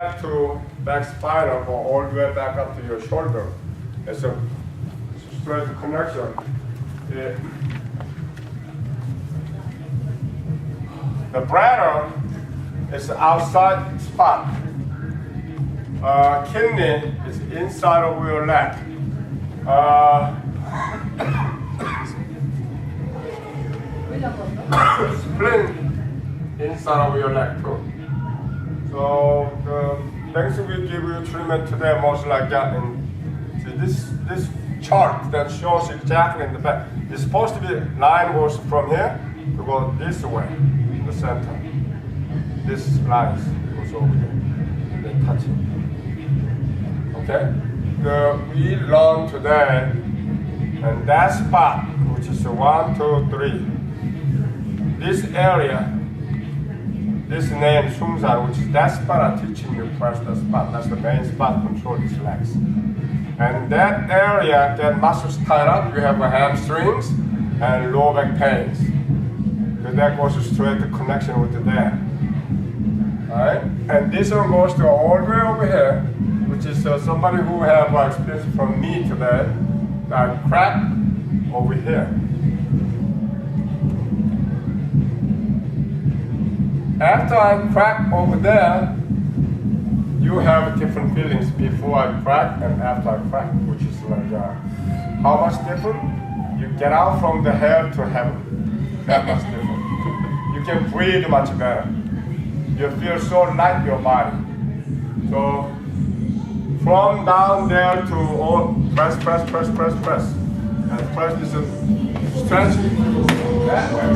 To back spinal go all the way back up to your shoulder. It's a straight connection. The bladder is the outside spot. Kidney is inside of your leg. Spleen inside of your leg too. So the things we give you treatment today most like that. And see this chart that shows exactly in the back. It's supposed to be line goes from here to go this way, the center. This line goes over here, and then touching. Okay. We learned today, and that spot, which is 1, 2, 3. This area. This name Sungsan, which is that spot I'm teaching you first, the spot. That's the main spot, control these legs. And that area, that muscles tied up, you have hamstrings and lower back pains. So that goes straight to connection with the dad. Alright? And this one goes to all the way over here, which is somebody who have experience from me today, that crack over here. After I crack over there, you have different feelings before I crack and after I crack, which is like how much different? You get out from the hell to heaven. That much different. You can breathe much better. You feel so light your body. So from down there to all press. And press is a stretching that way.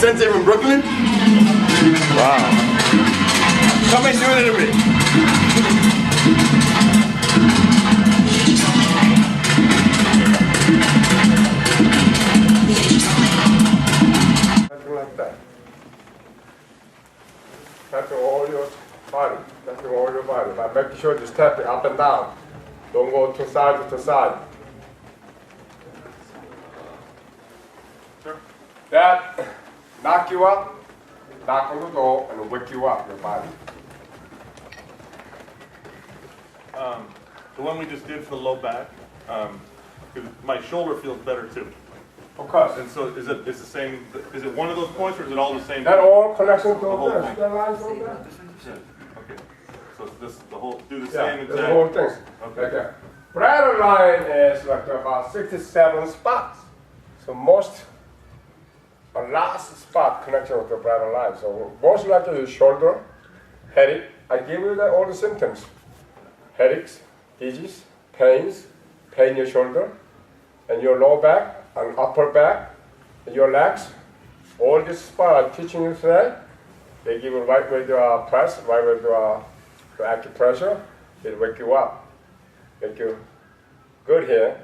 Sensei from Brooklyn? Wow. Come and do it with me. Something like that. Tapping all your body. Tapping all your body. But make sure you step it up and down. Don't go to side to side. That knock you up, knock on the door, and wake you up, your body. The one we just did for the low back, 'cause my shoulder feels better too. Of course. And so is it the same, is it one of those points or is it all the same? That all connection to The whole this. thing. That line's over there. Okay. So it's this, the whole, do the Yeah, same the exact. whole thing. Okay. Like that. Bladder line is like about 67 spots. So a last spot connection with the bladder line. So most likely your shoulder, headache. I give you all the symptoms. Headaches, dizziness, pains, pain in your shoulder, and your lower back, and upper back, and your legs. All this spot I'm teaching you today, they give you right way to press, right way to acupressure. It wake you up, make you good here.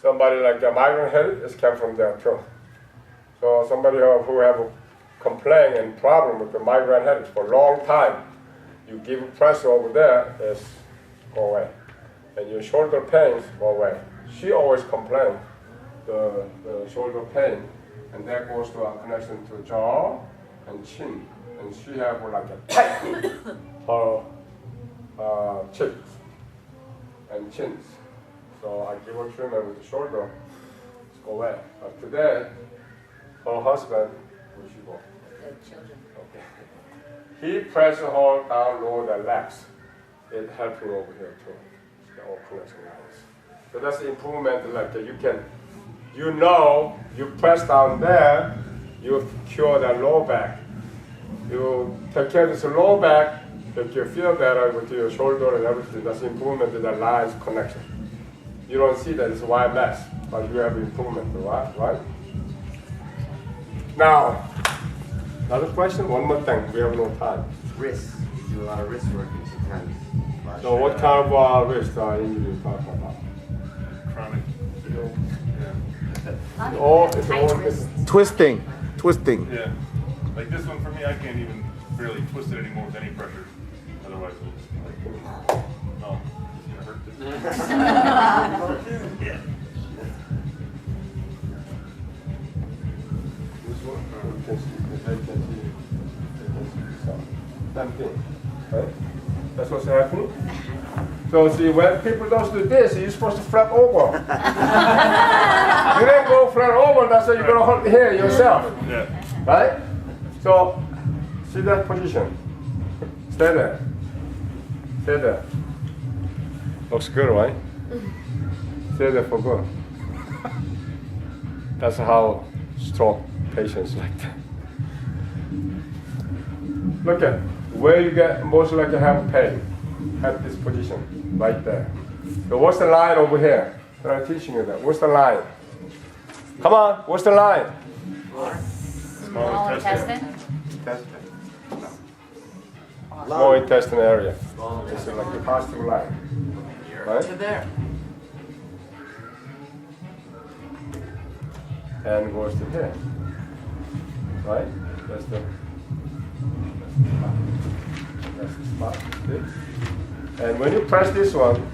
Somebody like the migraine headache is come from there too. So somebody who have a complaint and problem with the migraine headaches for a long time, you give pressure over there, it's go away. And your shoulder pains go away. She always complains, the shoulder pain, and that goes to a connection to jaw and chin. And she have like a tight her cheeks and chins. So I give her treatment with the shoulder, it's go away. But today, her husband, where she go? The children. Okay. He pressed her down lower the legs. It helped her over here too. The all connection lines. So that's the improvement. Like you press down there, you cure the lower back. You take care of this lower back, make you feel better with your shoulder and everything. That's the improvement in the lines connection. You don't see that it's why less, but you have improvement, right? Now, another question, one more thing, we have no time. Wrist. You do a lot of wrist work sometimes. So what kind of wrist injury you talking about? Chronic. It's all Twisting. Yeah. Like this one for me, I can't even barely twist it anymore with any pressure. Otherwise, it'll just no, it's gonna hurt this. Yeah. This one, you can see, same thing, right? That's what's happening. So see, when people don't do this, you're supposed to flip over. You didn't go flat over, that's why you're gonna hold here yourself, Yeah. right? So, see that position. Stay there. Stay there. Looks good, right? Stay there for good. That's how stroke patients like that. Look at where you get most likely have pain. At this position, right there. So what's the line over here? I'm teaching you that. What's the line? Come on, what's the line? Small intestine. Small intestine area. It's like a positive line. Right? there. And goes to here. Right? That's the spot. See? And when you press this one,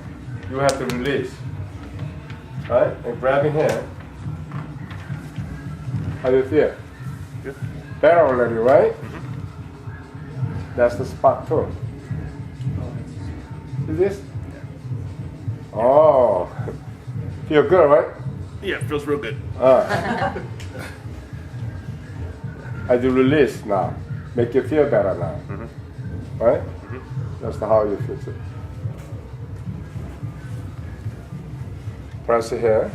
you have to release. Right? And grabbing here. How do you feel? Good. Better already, right? That's the spot too. See this? Oh, feel good, right? Yeah, it feels real good. I do release now. Make you feel better now. Right? That's how you fix it. Press it here.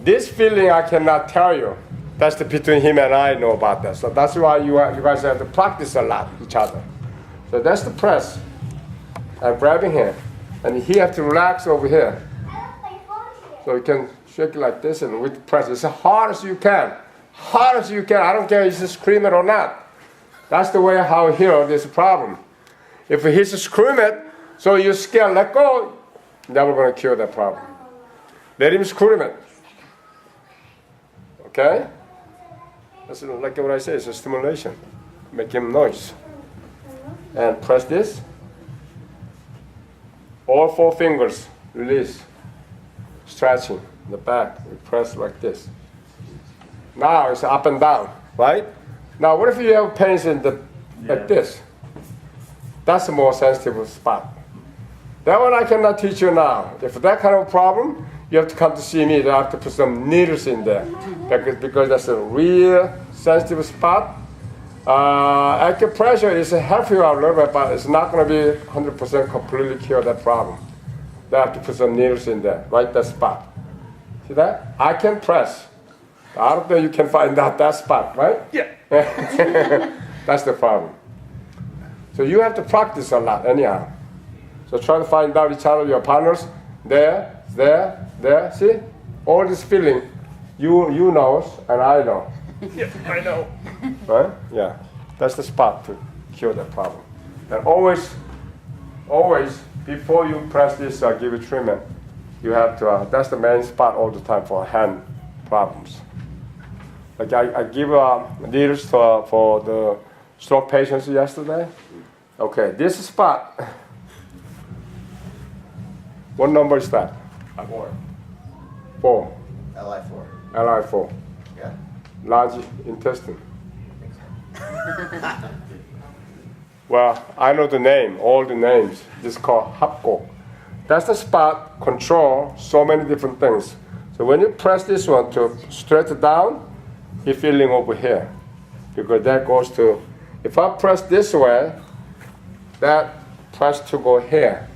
This feeling I cannot tell you. That's between him and I know about that. So that's why you guys have to practice a lot each other. So that's the press. I'm grabbing here. And he have to relax over here. So you can shake it like this and with press. As hard as you can. Hard as you can. I don't care if he's screaming or not. That's the way how he heal this problem. If he's screaming, so you scared, let go, never going to cure that problem. Let him scream it. Okay? That's like what I say, it's a stimulation. Make him noise. And press this. All 4 fingers, release. Stretching the back, we press like this. Now it's up and down, right? Now what if you have pains in the, like this? That's a more sensitive spot. That one I cannot teach you now. If that kind of problem, you have to come to see me. I have to put some needles in there because that's a real sensitive spot. Acupressure is helping you out a little bit, but it's not going to be 100% completely cure that problem. They have to put some needles in there, right that spot. See that? I can press. I don't think you can find out that spot, right? Yeah. That's the problem. So you have to practice a lot anyhow. So try to find out each other, your partners, there, see? All this feeling, you know and I know. Yeah, I know. Right? Yeah. That's the spot to cure that problem. And always, before you press this or give it treatment, you have to, that's the main spot all the time for hand problems. Like I give needles for the stroke patients yesterday. Okay, this spot, what number is that? 4. 4. LI4. LI4. Yeah. Large intestine. Well, I know the name, all the names. This is called hapko. That's the spot control so many different things. So when you press this one to stretch it down, you're feeling over here. Because that goes to, if I press this way, that press to go here.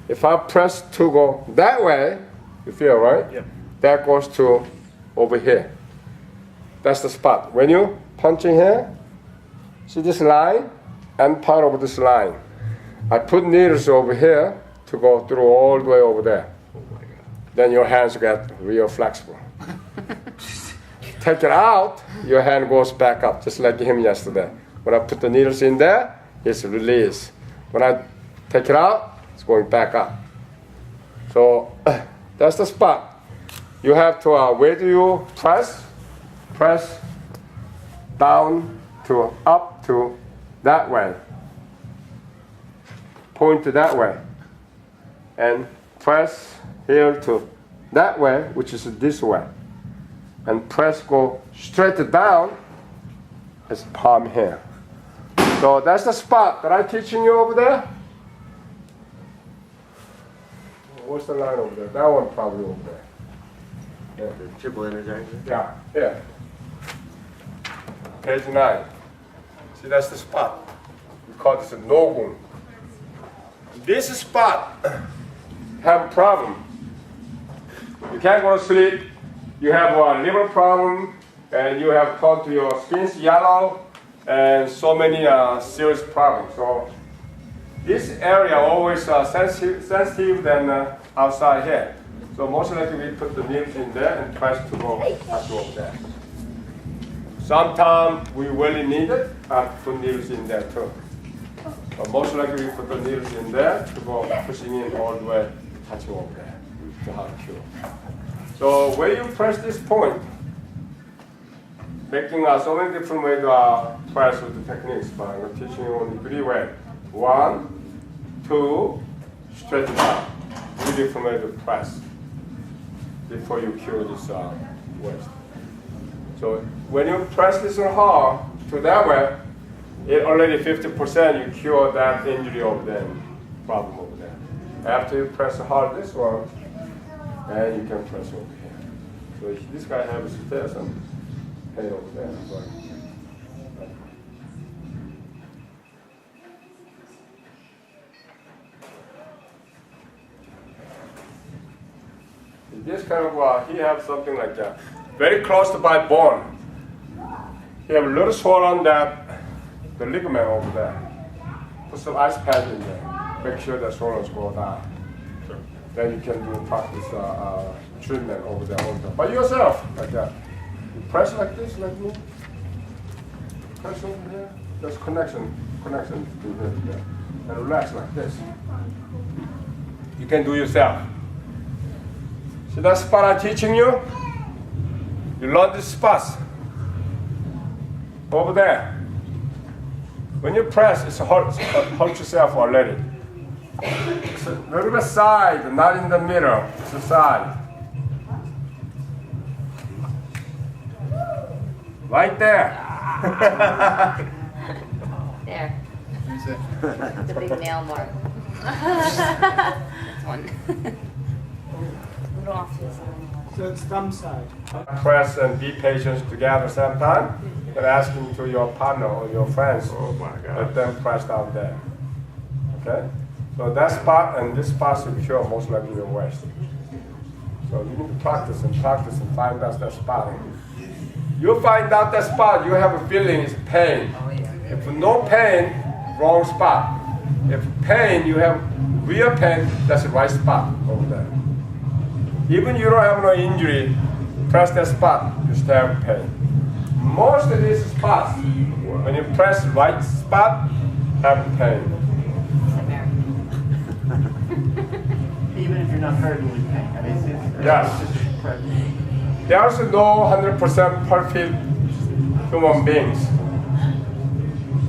If I press to go that way, you feel, right? Yep. That goes to over here. That's the spot. When you punch in here, see this line and part of this line. I put needles over here to go through all the way over there. then your hands get real flexible. Take it out, your hand goes back up, just like him yesterday. When I put the needles in there, it's released. When I take it out, it's going back up. So that's the spot. You have to, where do you press? Press down to up to that way. Point to that way. And press here to that way, which is this way. And press go straight down, it's palm here. So that's the spot that I'm teaching you over there. What's the line over there? That one probably over there. Yeah. The triple energizer. Yeah, yeah. Page 9. See, that's the spot. We call this a nogun. This spot have a problem. You can't go to sleep. You have a liver problem, and you have turned to your skin's yellow, and so many serious problems. So this area always sensitive than outside here. So most likely we put the needles in there and try to go over there. Sometimes we really need it, put needles in there too. But most likely we put the needles in there to go pushing in all the way, touching over there to have a cure. So when you press this point, making so many different ways to press with the techniques, but I'm teaching you only 3 ways. 1, 2, straight down. 3 different ways to press before you cure this waist. So when you press this hard to that way, it already 50% you cure that injury over there, problem over there. After you press hard this one, and you can press over here. So if this guy has some pain over there. But this kind of, he has something like that. Very close to my bone. He have a little swell on that, the ligament over there. Put some ice pad in there. Make sure the swells go down. Then you can do practice treatment over there all the time. By yourself, like that. You press like this, like me. Press over here. There's connection to here. And relax like this. You can do yourself. See that spot I'm teaching you? You learn this spot. Over there. When you press, it's hurt yourself already. It's a little bit side, not in the middle. It's a side. Right there. There. The big nail mark. This one. A little off to the side. So it's thumb side. Press and be patient together at the same time. And asking to your partner or your friends. Oh my God. Let them press down there. Okay? So that spot and this spot will cure most likely your waist. So you need to practice and find out that spot. You find out that spot, you have a feeling it's pain. If no pain, wrong spot. If pain, you have real pain, that's the right spot over there. Even you don't have no injury, press that spot, you still have pain. Most of these spots, when you press the right spot, have pain. Even if you're not hurting with pain. I mean, it's Yes. There's no 100% perfect human beings.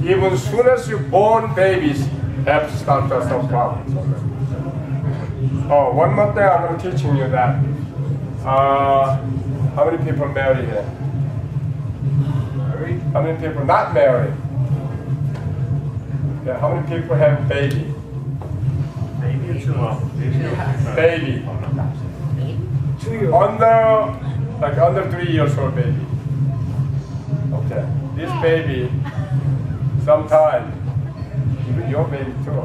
Even as soon as you born babies, have to start to have some problems. Oh, one more thing I'm going to teaching you that. How many people married here? Married? How many people not married? Yeah, how many people have baby? Maybe it's Baby. 2 years. Under 3 years old baby. Okay. This baby, sometime, even your baby too,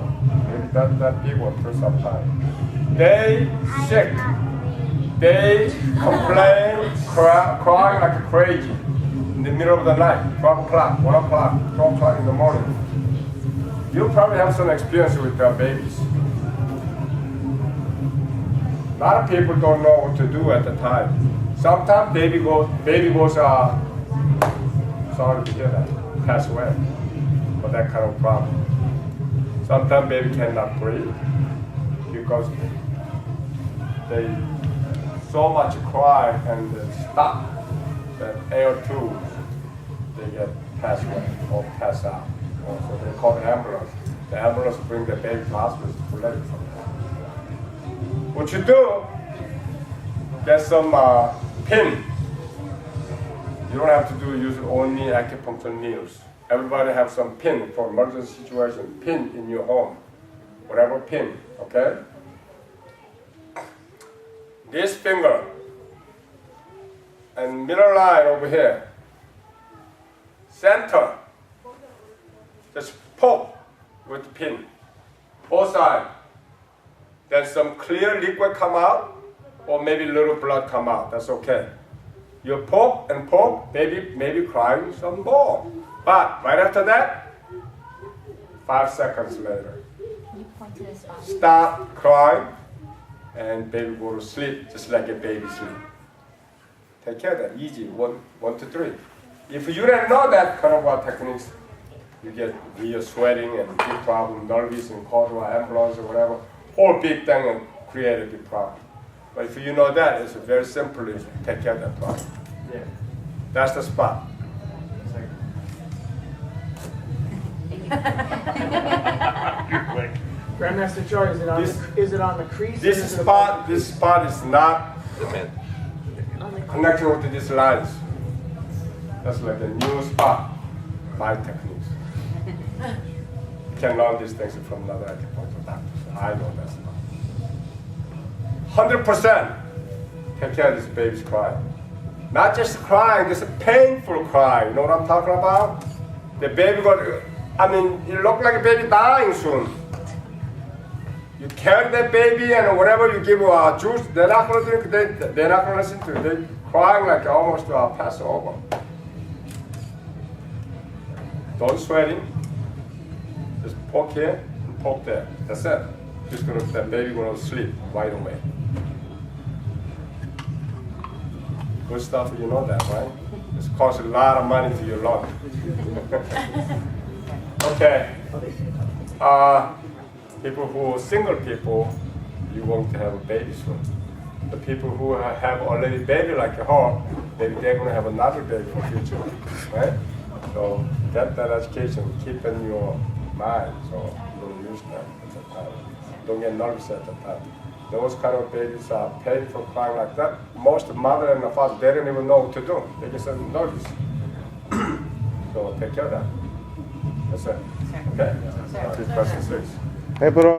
maybe that big one too sometime. They sick. They complain, crying like crazy in the middle of the night, 12 o'clock, 1 o'clock, 12 o'clock in the morning. You probably have some experience with babies. lot of people don't know what to do at the time. Sometimes baby goes, sorry to hear that, pass away for that kind of problem. Sometimes baby cannot breathe because they so much cry and stop that air tubes, they get pass away or pass out. So they call the ambulance. The ambulance bring the baby to hospital to let it from there. What you do, get some pin. You don't have to use only acupuncture needles. Everybody have some pin for emergency situation. Pin in your home, whatever pin. Okay. This finger and middle line over here. Center. Just poke with the pin. Both sides. Then some clear liquid come out, or maybe little blood come out. That's okay. You poke and poke, maybe crying some more. But right after that, 5 seconds later, You point to the spot. stop crying, and baby go to sleep, just like a baby sleep. Take care of that, easy, 1 to 3. If you didn't know that kind of techniques, you get real sweating and big problem, nervous and call to an ambulance or whatever, whole big thing and create a big problem. But if you know that, it's very simple to take care of that problem. Yeah. That's the spot. You're quick. Grandmaster Choi, is it on the crease? or This is it spot is not connected with these lines. That's like a new spot, my techniques. You can learn these things from another acupuncture doctor. I know that spot. 100% take care of this baby's crying. Not just crying, just a painful cry. You know what I'm talking about? The baby it look like a baby dying soon. You carry that baby and whatever you give juice, they're not going to drink, they're not going to listen to it. They're crying like almost pass over. Don't sweating. Just poke here and poke there. That's it. That baby going to sleep right away. Good stuff, you know that, right? It's cost a lot of money to your lung. Okay. People who are single people, you want to have a baby soon. The people who have already baby like her, maybe they're going to have another baby for future, right? So get that education, keep in your mind, so you don't lose them at the time. Don't get nervous at the time. Those kind of babies are painful crying like that. Most mother and father, they don't even know what to do. They just are nervous. So take care of that. That's it. Okay? Question 6. Hey, bro.